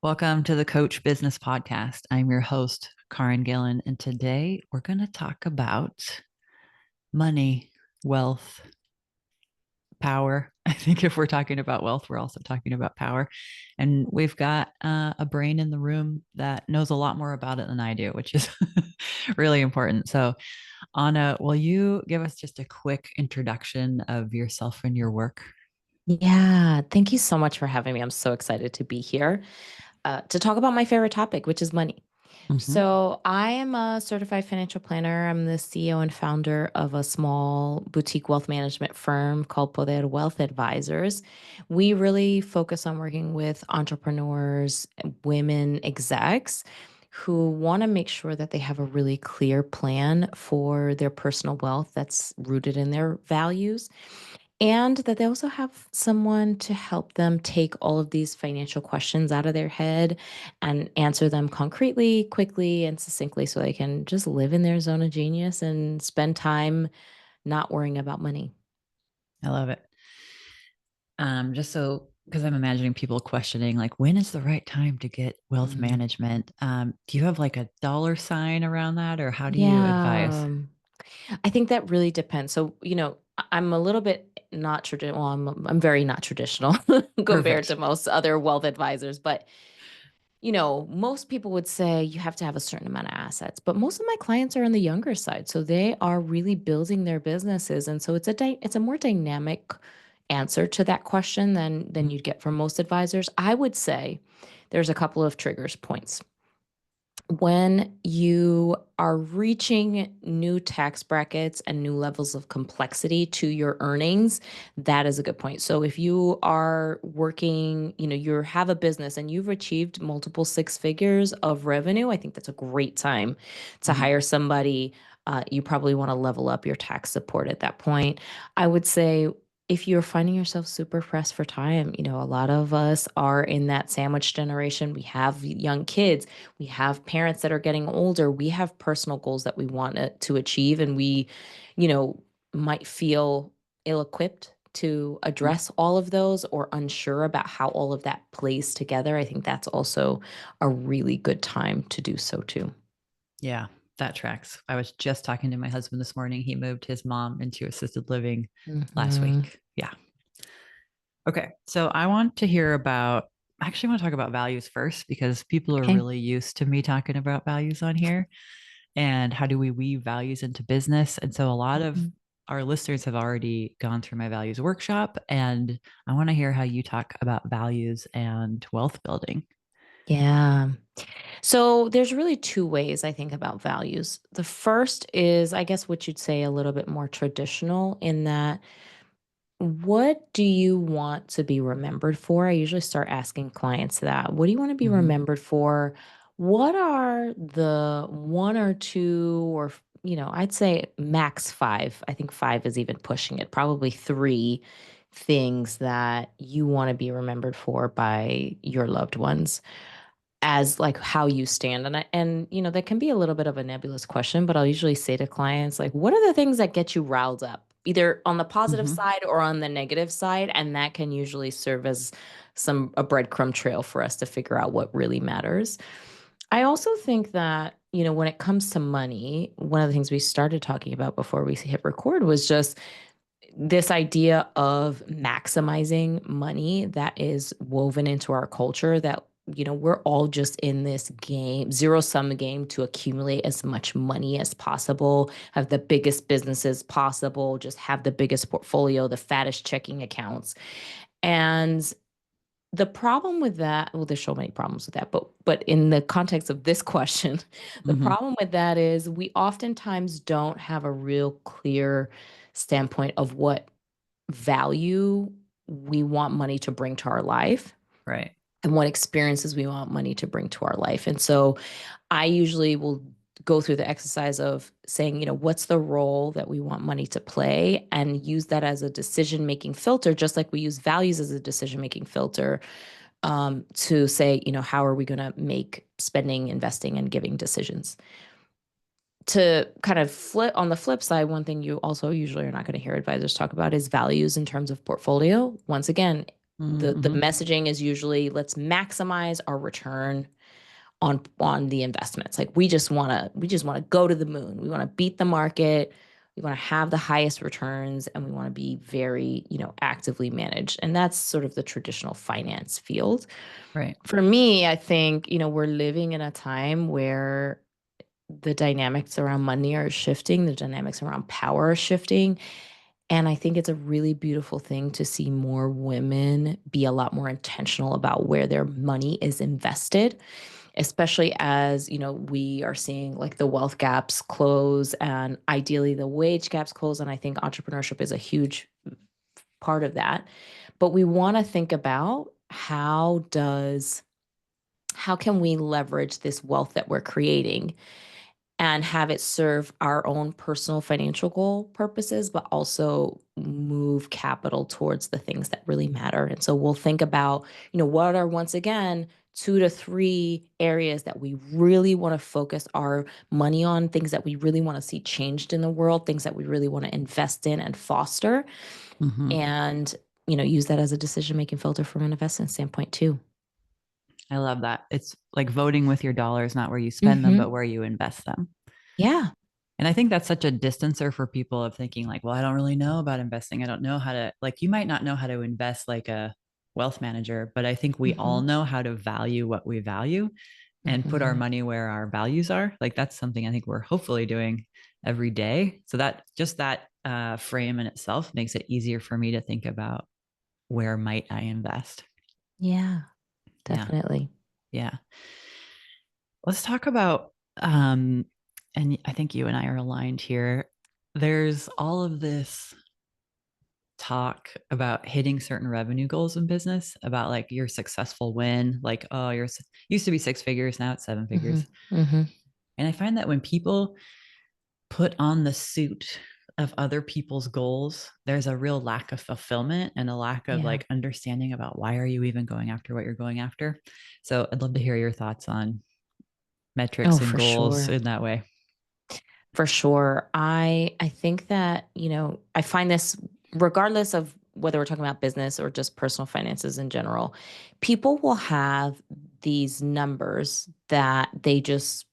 Welcome to the Coach Business Podcast. I'm your host, Caryn Gillen, and today we're going to talk about money, wealth, power. I think if we're talking about wealth, we're also talking about power. And we've got a brain in the room that knows a lot more about it than I do, which is really important. So, Anna, will you give us just a quick introduction of yourself and your work? Yeah, thank you so much for having me. I'm so excited to be here to talk about my favorite topic, which is money. Mm-hmm. So, I am a certified financial planner. I'm the CEO and founder of a small boutique wealth management firm called Poder Wealth Advisors. We really focus on working with entrepreneurs, women execs who want to make sure that they have a really clear plan for their personal wealth that's rooted in their values and that they also have someone to help them take all of these financial questions out of their head and answer them concretely, quickly, and succinctly so they can just live in their zone of genius and spend time not worrying about money. I love it. Just so because I'm imagining people questioning, like, when is the right time to get wealth Mm. management? Do you have like a dollar sign around that, or how do you advise? Yeah. I think that really depends. So, I'm a little bit not traditional. Well, I'm very not traditional compared to Perfect. most other wealth advisors, but most people would say you have to have a certain amount of assets, but most of my clients are on the younger side. So they are really building their businesses. And so it's a more dynamic answer to that question than Mhm. you'd get from most advisors. I would say there's a couple of triggers points when you are reaching new tax brackets and new levels of complexity to your earnings, that is a good point. So if you are working, you have a business and you've achieved multiple six figures of revenue, I think that's a great time to Mhm. hire somebody. You probably want to level up your tax support at that point. I would say if you're finding yourself super pressed for time, a lot of us are in that sandwich generation. We have young kids, we have parents that are getting older, we have personal goals that we want to achieve, and we, you know, might feel ill equipped to Mhm. address all of those or unsure about how all of that plays together. I think that's also a really good time to do so too. Yeah, that tracks. I was just talking to my husband this morning. He moved his mom into assisted living last Hmm. week. Yeah. Okay. So I want to hear about, I actually want to talk about values first because people are Okay. really used to me talking about values on here and how do we weave values into business. And so a lot of Mhm. our listeners have already gone through my values workshop, and I want to hear how you talk about values and wealth building. Yeah. So there's really two ways I think about values. The first is, I guess, what you'd say a little bit more traditional in that what do you want to be remembered for? I usually start asking clients that. What do you want to be Hmm. remembered for? What are the one or two, or, I'd say max five. I think five is even pushing it, probably three things that you want to be remembered for by your loved ones as like how you stand. And that can be a little bit of a nebulous question, but I'll usually say to clients like, what are the things that get you riled up, either on the positive Hmm. side or on the negative side? And that can usually serve as a breadcrumb trail for us to figure out what really matters. I also think that, when it comes to money, one of the things we started talking about before we hit record was just this idea of maximizing money that is woven into our culture, that we're all just in this game, zero sum game, to accumulate as much money as possible, have the biggest businesses possible, just have the biggest portfolio, the fattest checking accounts. And the problem with that, well, there's so many problems with that, but in the context of this question, the Hmm. problem with that is we oftentimes don't have a real clear standpoint of what value we want money to bring to our life Right. and what experiences we want money to bring to our life. And so I usually will go through the exercise of saying, what's the role that we want money to play, and use that as a decision making filter, just like we use values as a decision making filter, to say, how are we going to make spending, investing, and giving decisions? To kind of flip on the flip side, one thing you also usually are not going to hear advisors talk about is values in terms of portfolio. Once again, The Mm-hmm. messaging is usually let's maximize our return on the investments. Like we just want to go to the moon. We want to beat the market. We want to have the highest returns, and we want to be very, actively managed. And that's sort of the traditional finance field. Right. For me, I think, we're living in a time where the dynamics around money are shifting, the dynamics around power are shifting. And I think it's a really beautiful thing to see more women be a lot more intentional about where their money is invested, especially as, we are seeing like the wealth gaps close and ideally the wage gaps close. And I think entrepreneurship is a huge part of that. But we want to think about how can we leverage this wealth that we're creating and have it serve our own personal financial goal purposes, but also move capital towards the things that really matter. And so we'll think about, what are, once again, 2 to 3 areas that we really want to focus our money on, things that we really want to see changed in the world, things that we really want to invest in and foster, Mm-hmm. and, use that as a decision-making filter from an investment standpoint too. I love that. It's like voting with your dollars, not where you spend them, Hmm. but where you invest them. Yeah, And I think that's such a distancer for people of thinking like, well, I don't really know about investing. I don't know how to, like, you might not know how to invest like a wealth manager, but I think we all hmm, know how to value what we value and put our hmm, money where our values are. Like that's something I think we're hopefully doing every day. So that just that frame in itself makes it easier for me to think about where might I invest. yeah, Yeah. definitely. Yeah. Let's talk about, um, and I think you and I are aligned here. There's all of this talk about hitting certain revenue goals in business, about like your successful win, like, oh, used to be 6 figures, now it's 7 figures. Hmm, hmm. And I find that when people put on the suit of other people's goals, there's a real lack of fulfillment and a lack of Yeah, like understanding about why are you even going after what you're going after. So I'd love to hear your thoughts on oh, metrics and for goals sure. in that way. For sure. I think that, I find this regardless of whether we're talking about business or just personal finances in general, people will have these numbers that they just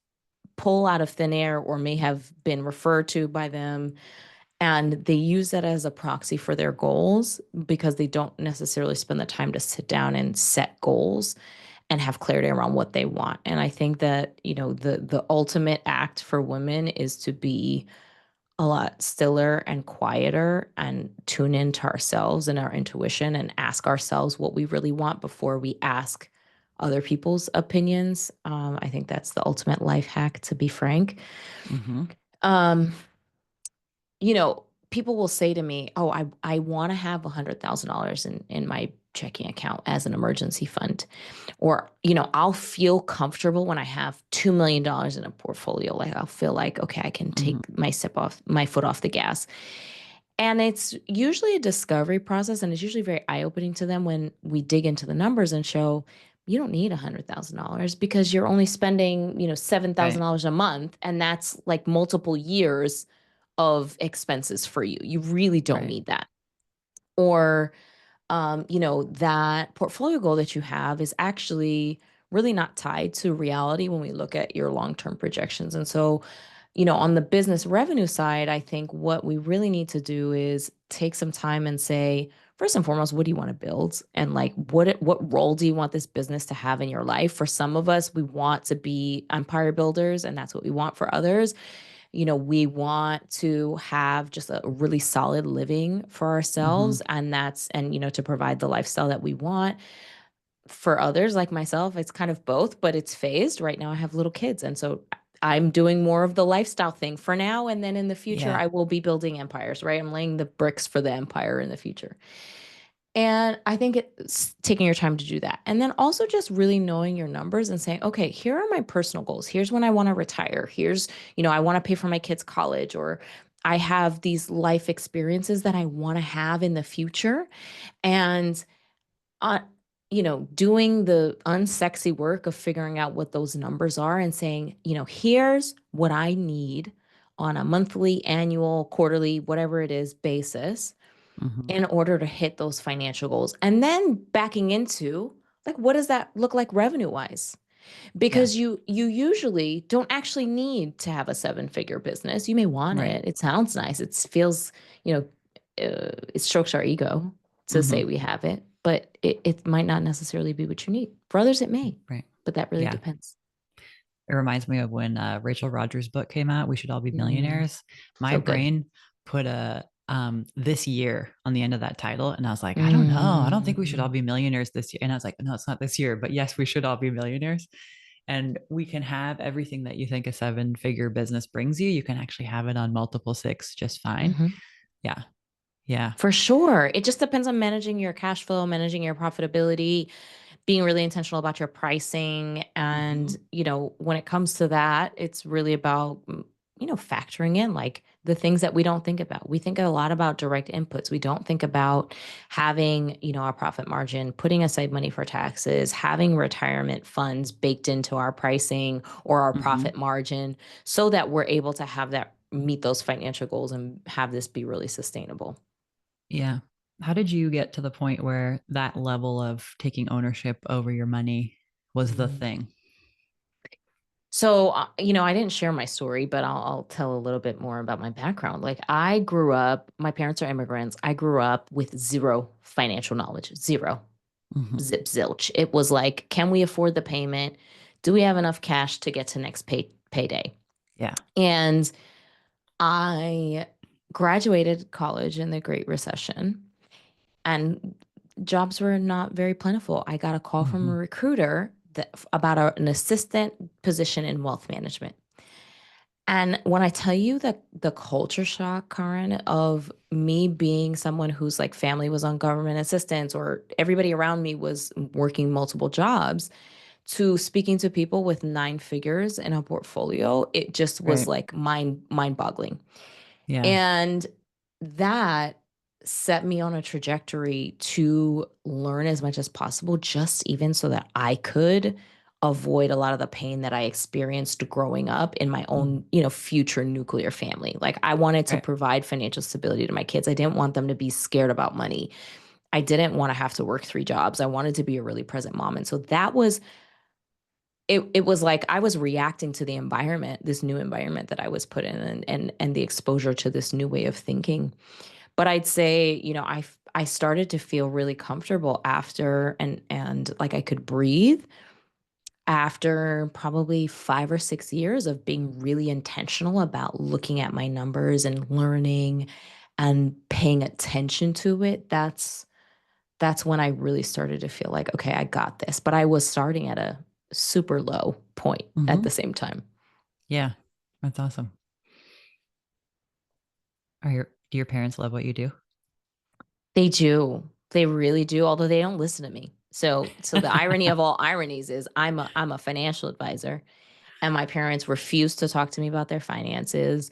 pull out of thin air or may have been referred to by them, and they use that as a proxy for their goals because they don't necessarily spend the time to sit down and set goals and have clarity around what they want. And I think that, the ultimate act for women is to be a lot stiller and quieter and tune into ourselves and our intuition and ask ourselves what we really want before we ask other people's opinions. I think that's the ultimate life hack, to be frank. Mm-hmm. Um, People will say to me, "Oh, I want to have $100,000 in my checking account as an emergency fund." Or, I'll feel comfortable when I have $2 million in a portfolio. Like I'll feel like, okay, I can Mm-hmm. take my foot off the gas. And it's usually a discovery process, and it's usually very eye-opening to them when we dig into the numbers and show you don't need $100,000 because you're only spending, Right. $7,000 a month, and that's like multiple years of expenses for you. You really don't Right. need that. Or that portfolio goal that you have is actually really not tied to reality when we look at your long-term projections. And so, on the business revenue side, I think what we really need to do is take some time and say, first and foremost, what do you want to build? And like, what role do you want this business to have in your life? For some of us, we want to be empire builders, and that's what we want. For others, we want to have just a really solid living for Mm-hmm. ourselves, and to provide the lifestyle that we want. For others like myself, it's kind of both, but it's phased. Right now I have little kids, and so I'm doing more of the lifestyle thing for now, and then in the future Yeah. I will be building empires, right? I'm laying the bricks for the empire in the future. And I think it's taking your time to do that. And then also just really knowing your numbers and saying, okay, here are my personal goals. Here's when I want to retire. Here's, I want to pay for my kids' college, or I have these life experiences that I want to have in the future. And, uh, doing the unsexy work of figuring out what those numbers are and saying, here's what I need on a monthly, annual, quarterly, whatever it is basis Hmm. in order to hit those financial goals. And then backing into like, what does that look like revenue wise? Yeah. Because you usually don't actually need to have a seven-figure business. You may want Right. it. It sounds nice. It feels, it strokes our ego to say Hmm. we have it, but it might not necessarily be what you need. For others, it may, Right. but that really Yeah. depends. It reminds me of when Rachel Rogers' book came out, We Should All Be Mm, Millionaires. My so good. brain put a this year on the end of that title. And I was like, I don't know. I don't think we should all Mm, be millionaires this year. And I was like, no, it's not this year, but yes, we should all be millionaires. And we can have everything that you think a seven-figure business brings you. You can actually have it on multiple six just fine. mhm. Yeah. Yeah. For sure. It just depends on managing your cash flow, managing your profitability, being really intentional about your pricing. And, Hmm. when it comes to that, it's really about, factoring in like the things that we don't think about. We think a lot about direct inputs. We don't think about having, our profit margin, putting aside money for taxes, having retirement funds baked into our pricing or our Hmm. profit margin so that we're able to have that meet those financial goals and have this be really sustainable. Yeah. How did you get to the point where that level of taking ownership over your money was the Mm. thing? So, I didn't share my story, but I'll tell a little bit more about my background. Like, I grew up, my parents are immigrants. I grew up with zero financial knowledge, zero, Hmm. zip zilch. It was like, can we afford the payment? Do we have enough cash to get to next payday? Yeah. And I graduated college in the Great Recession, and jobs were not very plentiful. I got a call from a Hmm. recruiter about an assistant position in wealth management. And when I tell you that the culture shock, Karen, of me being someone whose like family was on government assistance or everybody around me was working multiple jobs, to speaking to people with nine figures in a portfolio, it just was Right. like mind-boggling. Yeah. And that set me on a trajectory to learn as much as possible, just even so that I could avoid a lot of the pain that I experienced growing up in my Mhm. own, future nuclear family. Like I wanted to Right. provide financial stability to my kids. I didn't want them to be scared about money. I didn't want to have to work three jobs. I wanted to be a really present mom. And so that was it was like I was reacting to the environment, this new environment that I was put in and the exposure to this new way of thinking. But I'd say, I started to feel really comfortable after and like I could breathe after probably 5 or 6 years of being really intentional about looking at my numbers and learning and paying attention to it. That's when I really started to feel like, okay, I got this. But I was starting at a super low point at Hmm. the same time. Yeah. That's awesome. Do your parents love what you do? They do. They really do, although they don't listen to me. So the irony of all ironies is I'm a financial advisor and my parents refuse to talk to me about their finances,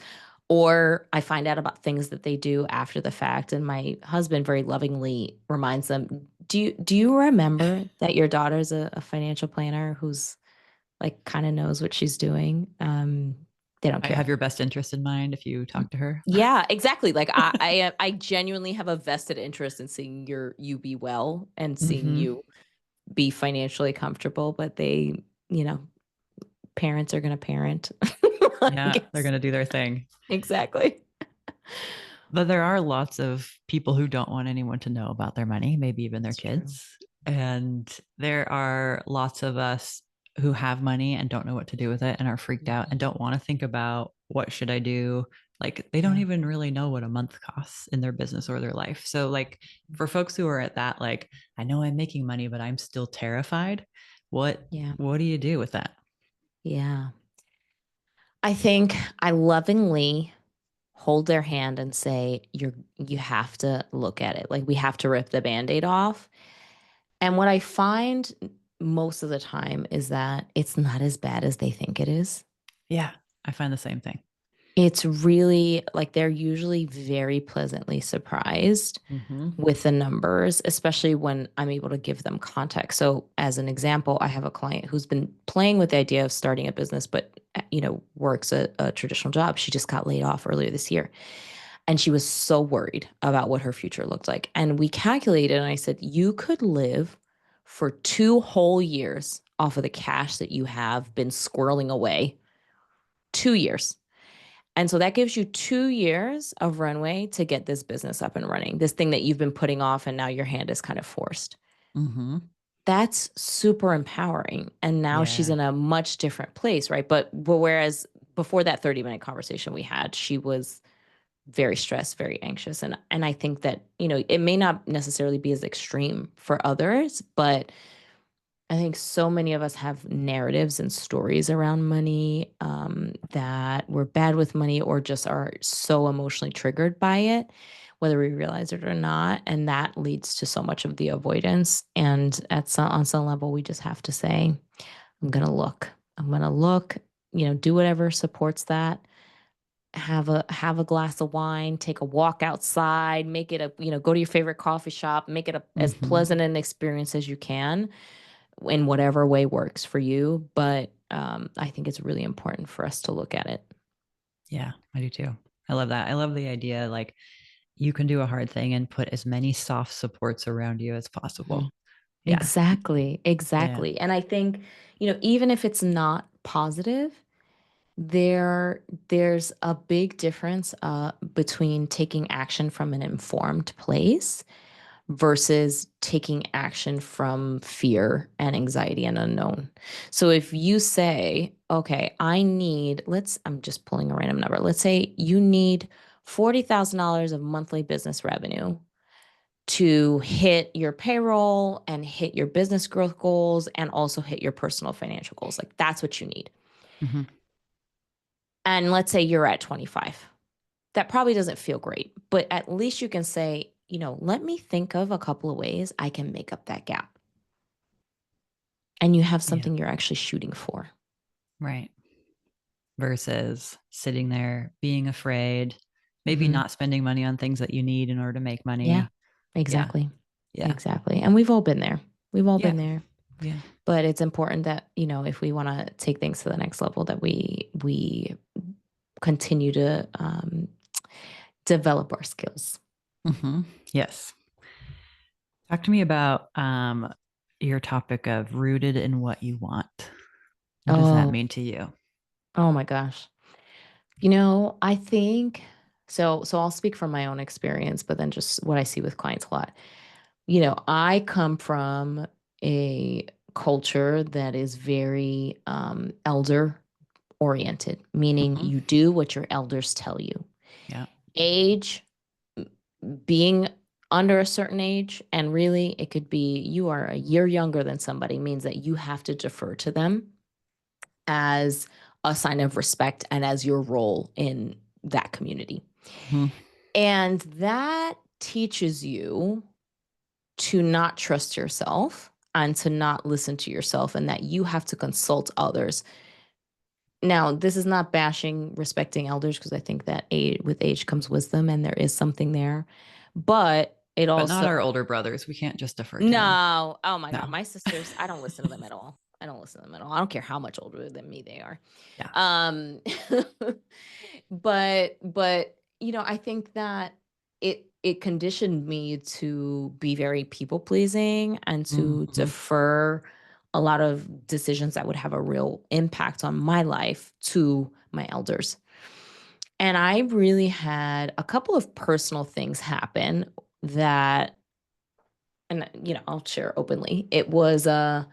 or I find out about things that they do after the fact and my husband very lovingly reminds them, "Do you remember that your daughter's a financial planner who's like kind of knows what she's doing?" They don't I care. have your best interest in mind if you talk to her. Yeah, exactly. Like I genuinely have a vested interest in seeing you be well and seeing Hmm. you be financially comfortable, but you know, parents are going to parent, I Yeah, they're guess. going to do their thing. Exactly. But there are lots of people who don't want anyone to know about their money, maybe even their It's true. kids. And there are lots of us who have money and don't know what to do with it and are freaked out and Mhm. don't want to think about what should I do. Like they don't Yeah. even really know what a month costs in their business or their life. So like for folks who are at that, like, I know I'm making money, but I'm still terrified. What Yeah. what do you do with that? Yeah. I think I lovingly hold their hand and say, you have to look at it. Like we have to rip the band-aid off. And what I find most of the time is that it's not as bad as they think it is. Yeah, I find the same thing. It's really like they're usually very pleasantly surprised Hmm. with the numbers, especially when I'm able to give them context. So, as an example, I have a client who's been playing with the idea of starting a business, but works a traditional job. She just got laid off earlier this year. And she was so worried about what her future looked like. And we calculated, and I said, you could live for 2 whole years off of the cash that you have been squirreling away. 2 years. And so that gives you 2 years of runway to get this business up and running, this thing that you've been putting off and now your hand is kind of forced. Mm-hmm. That's super empowering. And now she's Yeah. in a much different place, right? But whereas before that 30-minute conversation we had, she was very stressed, very anxious. And I think that, it may not necessarily be as extreme for others, but I think so many of us have narratives and stories around money, that we're bad with money or just are so emotionally triggered by it, whether we realize it or not. And that leads to so much of the avoidance. And on some level, we just have to say, I'm going to look. I'm going to look, do whatever supports that. Have a glass of wine, take a walk outside, make it go to your favorite coffee shop, make it as Mm-hmm. pleasant an experience as you can in whatever way works for you. But I think it's really important for us to look at it. Yeah, I do too. I love that. I love the idea like you can do a hard thing and put as many soft supports around you as Mhm. possible. Yeah. Exactly. Yeah. Exactly. And I think, even if it's not positive, there's a big difference between taking action from an informed place versus taking action from fear and anxiety and unknown. So if you say, okay, I'm just pulling a random number. Let's say you need $40,000 of monthly business revenue to hit your payroll and hit your business growth goals and also hit your personal financial goals. Like that's what you need. Mm-hmm. And let's say you're at 25. That probably doesn't feel great, but at least you can say, let me think of a couple of ways I can make up that gap. And you have Yeah. something you're actually shooting for. Right. Versus sitting there being afraid, maybe Hmm. not spending money on things that you need in order to make Yeah, money. Yeah. exactly. Yeah. Exactly. And we've all been there. We've all Yeah. been there. Yeah. But it's important that, if we want to take things to the next level, that we continue to develop our skills. Mm-hmm. Yes. Talk to me about your topic of rooted in what you want. What does that Oh, mean to you? oh my gosh. I think so I'll speak from my own experience, but then just what I see with clients a lot. I come from a culture that is very elder oriented, meaning Mm-hmm. you do what your elders tell you. Yeah. Age, being under a certain age, and really it could be you are a year younger than somebody, means that you have to defer to them as a sign of respect and as your role in that community. Mm-hmm. And that teaches you to not trust yourself and to not listen to yourself, and that you have to consult others. Now, this is not bashing respecting elders, because I think that with age comes wisdom and there is something there. But it But not also, our older brothers. We can't just defer to them. no, oh my God, No. my sisters, I don't listen to them at all. I don't listen to them at all. I don't care how much older than me they are. Yeah. Um, but I think that it conditioned me to be very people pleasing and to Mm-hmm. defer a lot of decisions that would have a real impact on my life to my elders. And I really had a couple of personal things happen that, and I'll share openly. It was I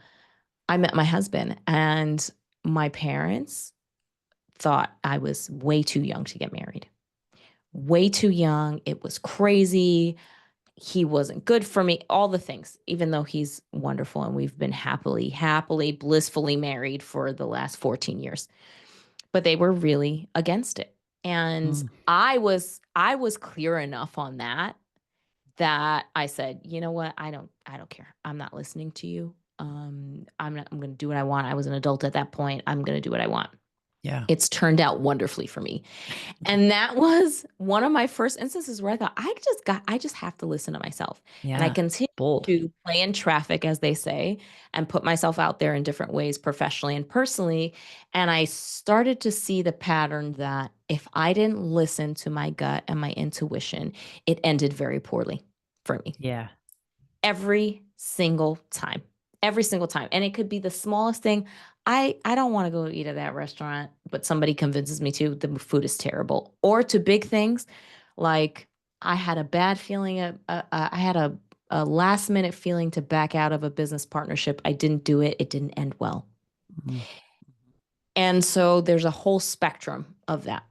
met my husband, and my parents thought I was way too young to get married. Way too young. It was crazy. He wasn't good for me, all the things, even though he's wonderful and we've been happily, blissfully married for the last 14 years. But they were really against it. And Mm. I was clear enough on that I said, you know what? I don't care. I'm not listening to you. I'm going to do what I want. I was an adult at that point. I'm going to do what I want. Yeah. It's turned out wonderfully for me. And that was one of my first instances where I thought I just have to listen to myself. And I Yeah. continue Bold. to play in traffic, as they say, and put myself out there in different ways, professionally and personally. And I started to see the pattern that if I didn't listen to my gut and my intuition, it ended very poorly for me Yeah. every single time. Every single time. And it could be the smallest thing. I don't want to go eat at that restaurant, but somebody convinces me to. The food is terrible. Or to big things like I had a bad feeling. I had a last minute feeling to back out of a business partnership. I didn't do it. It didn't end well. Mhm. And so there's a whole spectrum of that.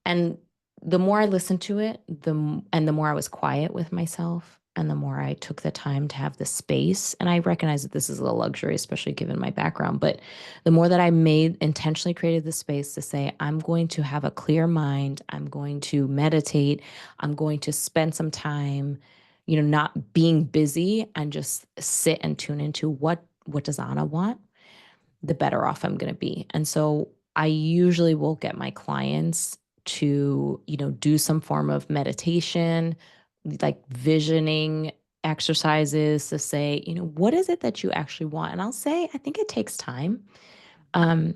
And the more I listened to it, the more I was quiet with myself, and the more I took the time to have the space. And I recognize that this is a luxury, especially given my background. But the more that I made intentionally created the space to say, I'm going to have a clear mind, I'm going to meditate, I'm going to spend some time, not being busy and just sit and tune into what does Anna want, the better off I'm going to be. And so I usually will get my clients to, do some form of meditation, like visioning exercises to say, what is it that you actually want? And I'll say, I think it takes time. Um,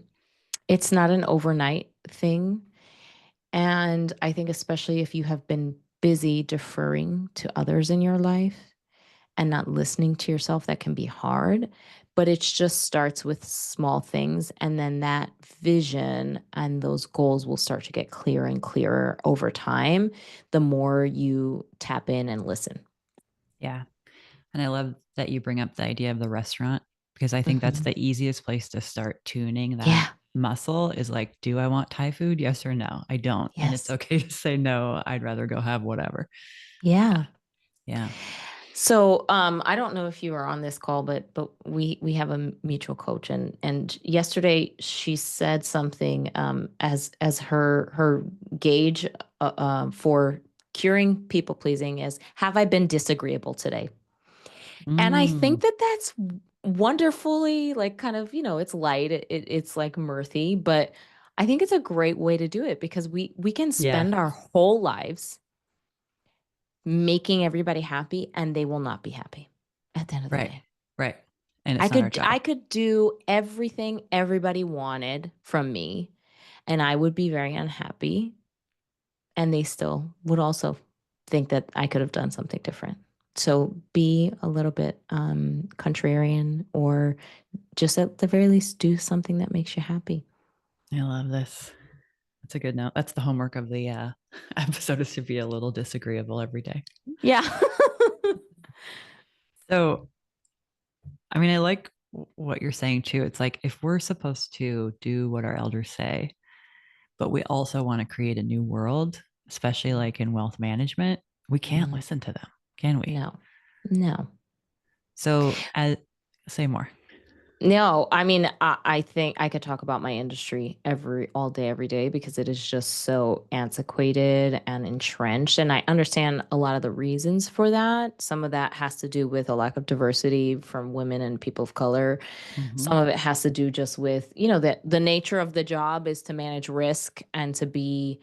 it's not an overnight thing. And I think, especially if you have been busy deferring to others in your life, and not listening to yourself, that can be hard. But it just starts with small things. And then that vision and those goals will start to get clearer and clearer over time, the more you tap in and listen. Yeah. And I love that you bring up the idea of the restaurant because I think that's Hmm. the easiest place to start tuning that Yeah. muscle is like, do I want Thai food? Yes or no? I don't. And it's Yes. okay to say no. I'd rather go have whatever. Yeah. Yeah. So I don't know if you were on this call, but we have a mutual coach, and yesterday she said something as her gauge for curing people pleasing is, have I been disagreeable today? And I think Mm, that that's wonderfully, like, kind of, it's light, it's like mirthy, but I think it's a great way to do it because we can yeah. spend our whole lives making everybody happy, and they will not be happy at the end of the Right. day. Right. And I it's not our could I job. could do everything everybody wanted from me, and I would be very unhappy, and they still would also think that I could have done something different. So be a little bit contrarian, or just at the very least do something that makes you happy. I love this. That's a good note. That's the homework of the episode is to be a little disagreeable every day. Yeah. So, I mean, I like what you're saying too. It's like if we're supposed to do what our elders say, but we also want to create a new world, especially like in wealth management, we can't Mhm. listen to them, can we? No. No. So, say more. No, I mean, I think I could talk about my industry all day, every day, because it is just so antiquated and entrenched. And I understand a lot of the reasons for that. Some of that has to do with a lack of diversity from women and people of color. Hmm. Some of it has to do just with, that the nature of the job is to manage risk and to be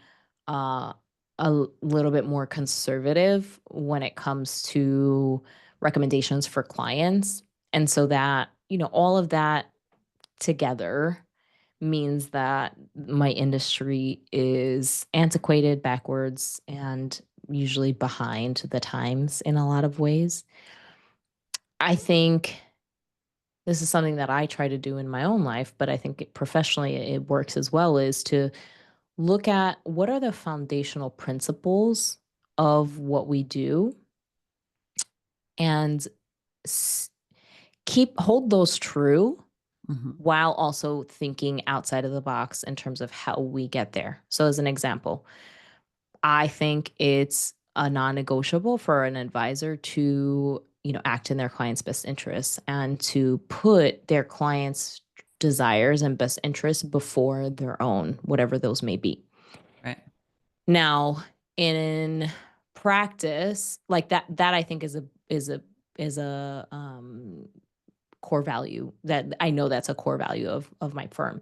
uh, little bit more conservative when it comes to recommendations for clients. And so that, all of that together means that my industry is antiquated, backwards, and usually behind the times in a lot of ways. I think this is something that I try to do in my own life, but I think professionally it works as well, is to look at what are the foundational principles of what we do, and s- hold those true, Hmm. while also thinking outside of the box in terms of how we get there. So, as an example, I think it's a non-negotiable for an advisor to, act in their client's best interests and to put their client's desires and best interests before their own, whatever those may be. Right. Now, in practice, like that I think is a core value, that I know that's a core value of my firm.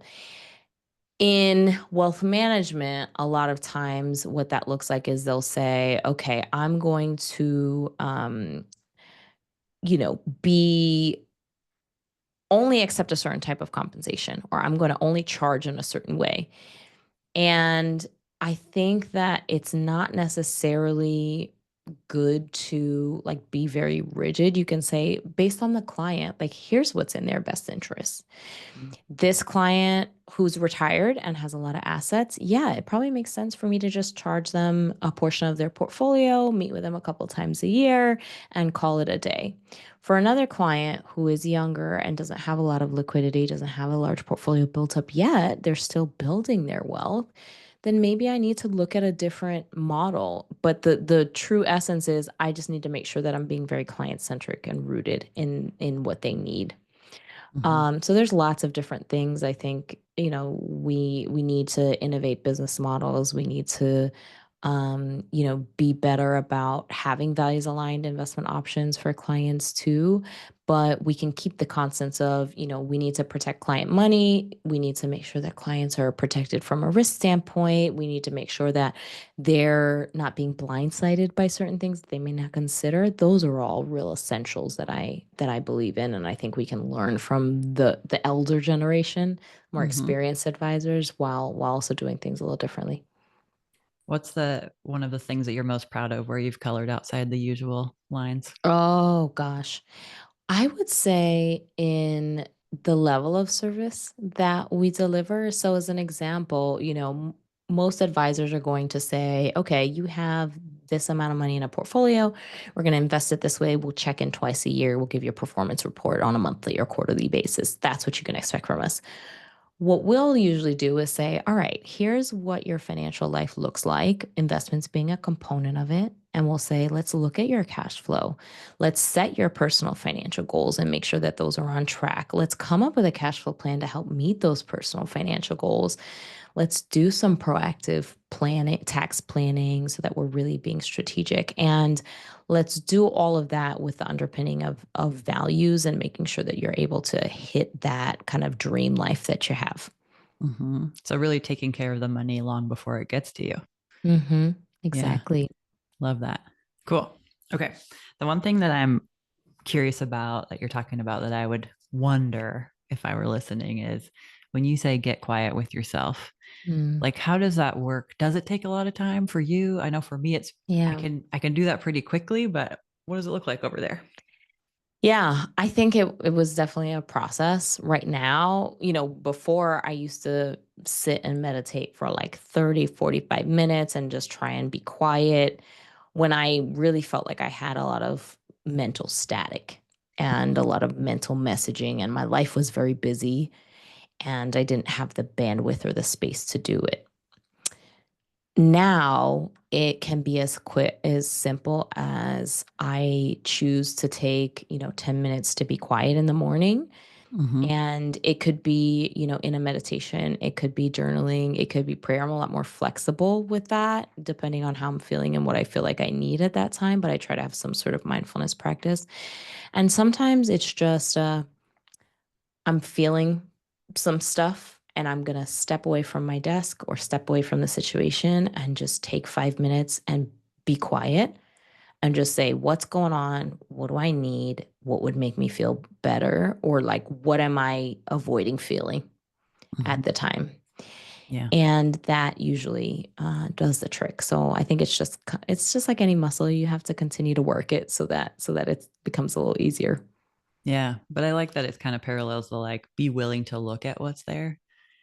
In wealth management, a lot of times what that looks like is they'll say, okay, I'm going to, be only accept a certain type of compensation, or I'm going to only charge in a certain way. And I think that it's not necessarily good to like be very rigid. You can say based on the client, like here's what's in their best interest. Mm. This client who's retired and has a lot of assets, yeah, it probably makes sense for me to just charge them a portion of their portfolio, meet with them a couple times a year, and call it a day. For another client who is younger and doesn't have a lot of liquidity, doesn't have a large portfolio built up yet, they're still building their wealth, then maybe I need to look at a different model. But the true essence is I just need to make sure that I'm being very client centric and rooted in what they need. Mhm. So there's lots of different things. I think, we need to innovate business models. We need to, be better about having values aligned investment options for clients too. But we can keep the constants of, we need to protect client money. We need to make sure that clients are protected from a risk standpoint. We need to make sure that they're not being blindsided by certain things that they may not consider. Those are all real essentials that I believe in, and I think we can learn from the elder generation, more Mhm. experienced advisors, while also doing things a little differently. What's the one of the things that you're most proud of where you've colored outside the usual lines? Oh gosh. I would say in the level of service that we deliver. So, as an example, most advisors are going to say, okay, you have this amount of money in a portfolio. We're going to invest it this way. We'll check in twice a year. We'll give you a performance report on a monthly or quarterly basis. That's what you can expect from us. What we'll usually do is say, all right, here's what your financial life looks like, investments being a component of it. And we'll say, let's look at your cash flow. Let's set your personal financial goals and make sure that those are on track. Let's come up with a cash flow plan to help meet those personal financial goals. Let's do some proactive planning, tax planning, so that we're really being strategic. And let's do all of that with the underpinning of values and making sure that you're able to hit that kind of dream life that you have. So really taking care of the money long before it gets to you. Mm-hmm. Yeah, Exactly. love that. Cool. Okay. The one thing that I'm curious about that you're talking about that I would wonder if I were listening is when you say get quiet with yourself, Mm. like how does that work? Does it take a lot of time for you? I know for me it's I Yeah. can I can do that pretty quickly, but what does it look like over there? Yeah, I think it was definitely a process. Right now, before I used to sit and meditate for like 30, 45 minutes and just try and be quiet when I really felt like I had a lot of mental static and a lot of mental messaging, and my life was very busy and I didn't have the bandwidth or the space to do it. Now it can be as quick as simple as I choose to take 10 minutes to be quiet in the morning. Mm-hmm. And it could be in a meditation, it could be journaling, it could be prayer. I'm a lot more flexible with that depending on how I'm feeling and what I feel like I need at that time, but I try to have some sort of mindfulness practice. And sometimes it's just I'm feeling some stuff and I'm going to step away from my desk or step away from the situation and just take 5 minutes and be quiet and just say, what's going on? What do I need? What would make me feel better? Or like, what am I avoiding feeling Mm-hmm. at the time? Yeah. And that usually does the trick. So I think it's just like any muscle. You have to continue to work it so that it becomes a little easier. Yeah. But I like that it's kind of parallels the like be willing to look at what's there.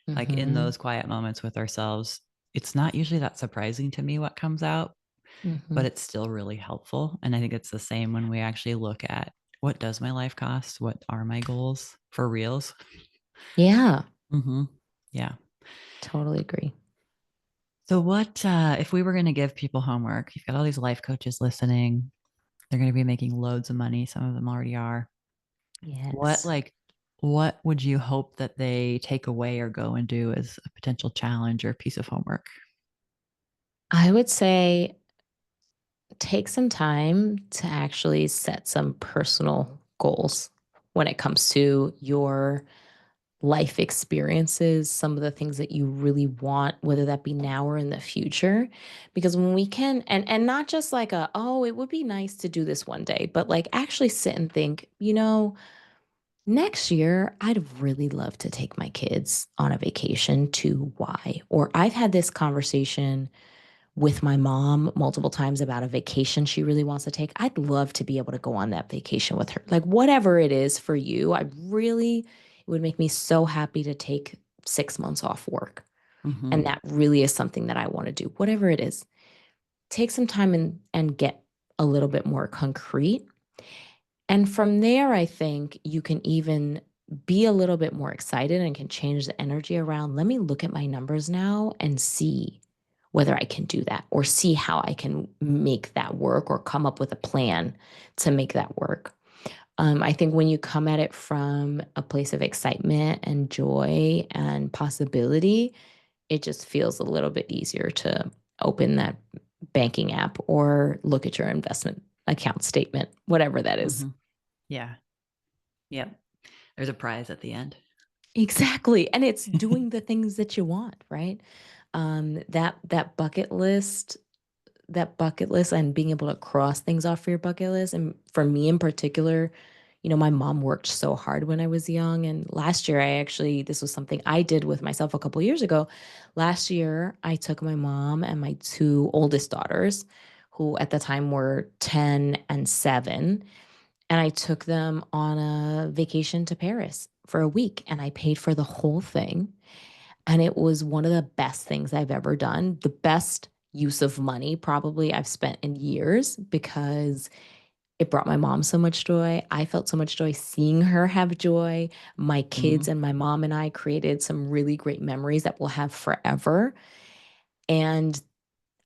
Like in Hmm. those quiet moments with ourselves, it's not usually that surprising to me what comes out, Hmm. but it's still really helpful. And I think it's the same when we actually look at what does my life cost? What are my goals for reals? Yeah, Mm-hmm. Yeah. totally agree. So, what if we were going to give people homework? You've got all these life coaches listening. They're going to be making loads of money. Some of them already are. What, Yes. like, what would you hope that they take away or go and do as a potential challenge or piece of homework? I would say take some time to actually set some personal goals when it comes to your life experiences, some of the things that you really want, whether that be now or in the future. Because when we can, and not just like oh, it would be nice to do this one day, but like actually sit and think, Next year, I'd really love to take my kids on a vacation to Y. Or I've had this conversation with my mom multiple times about a vacation she really wants to take. I'd love to be able to go on that vacation with her. Like, whatever it is for you, it would make me so happy to take 6 months off work. Mm-hmm. And that really is something that I want to do, whatever it is. Take some time and get a little bit more concrete. And from there, I think you can even be a little bit more excited and can change the energy around. Let me look at my numbers now and see whether I can do that or see how I can make that work or come up with a plan to make that work. I think when you come at it from a place of excitement and joy and possibility, it just feels a little bit easier to open that banking app or look at your investment account statement, whatever that is. Mm-hmm. Yeah. Yep. There's a prize at the end. Exactly. And it's doing the things that you want, right? That bucket list and being able to cross things off for your bucket list. And for me in particular, my mom worked so hard when I was young. And last year, this was something I did with myself a couple years ago. Last year, I took my mom and my two oldest daughters, who at the time were 10 and 7, and I took them on a vacation to Paris for a week and I paid for the whole thing. And it was one of the best things I've ever done. The best use of money probably I've spent in years because it brought my mom so much joy. I felt so much joy seeing her have joy. My Mm-hmm. kids and my mom and I created some really great memories that we'll have forever. And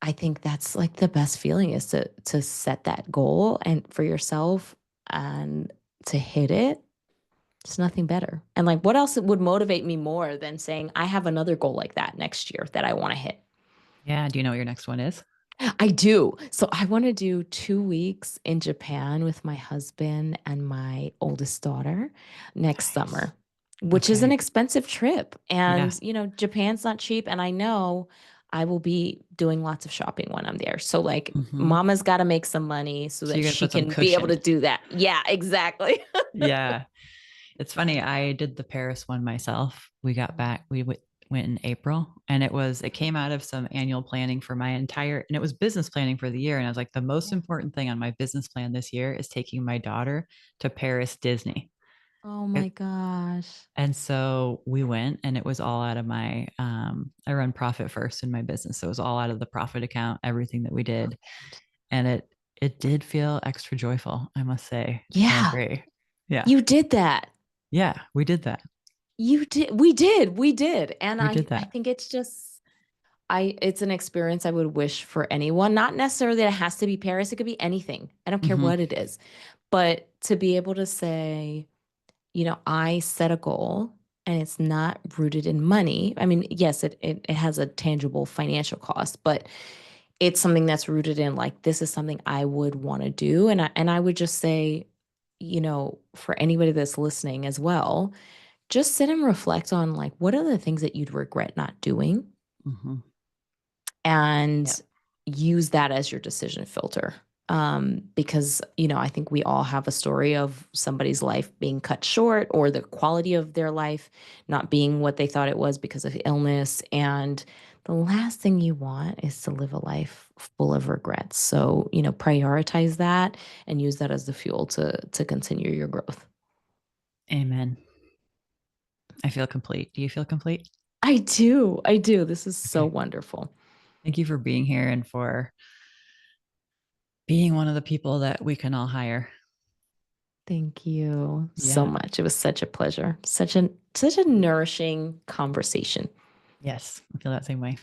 I think that's like the best feeling is to set that goal and for yourself and to hit it. It's nothing better. And like what else would motivate me more than saying I have another goal like that next year that I want to hit? Yeah. Do you know what your next one is? I do. So I want to do 2 weeks in Japan with my husband and my oldest daughter next Nice. summer, which is an Okay. expensive trip. Yeah. And, Japan's not cheap. And I know I will be doing lots of shopping when I'm there. So, like, Mm-hmm. mama's got to make some money so So that you're going to she put some can be able to cushion. do that. Yeah, exactly. Yeah. It's funny. I did the Paris one myself. We got back, went in April, and it came out of some annual planning for my entire, and it was business planning for the year. And I was like, the most Yeah. important thing on my business plan this year is taking my daughter to Paris Disney. Oh It, my gosh. and so we went, and it was all out of my, I run profit first in my business. So it was all out of the profit account, everything that we did. And it did feel extra joyful, I must say. I Yeah, agree. Yeah. you did that. Yeah. We did that. You did. We did. And We I, did I that. think it's an experience I would wish for anyone. Not necessarily that it has to be Paris. It could be anything. I don't care Hmm. what it is. But to be able to say, I set a goal and it's not rooted in money. I mean, yes, it has a tangible financial cost, but it's something that's rooted in like this is something I would want to do. And I would just say, for anybody that's listening as well, just sit and reflect on like what are the things that you'd regret not doing Hmm. and Yep. use that as your decision filter. Because, I think we all have a story of somebody's life being cut short or the quality of their life not being what they thought it was because of illness. And the last thing you want is to live a life full of regrets. So, prioritize that and use that as the fuel to continue your growth. Amen. I feel complete. Do you feel complete? I do. I do. This is so Okay. wonderful. Thank you for being here and for being one of the people that we can all hire. Thank you so Yeah. much. It was such a pleasure. Such a nourishing conversation. Yes. I feel that same way.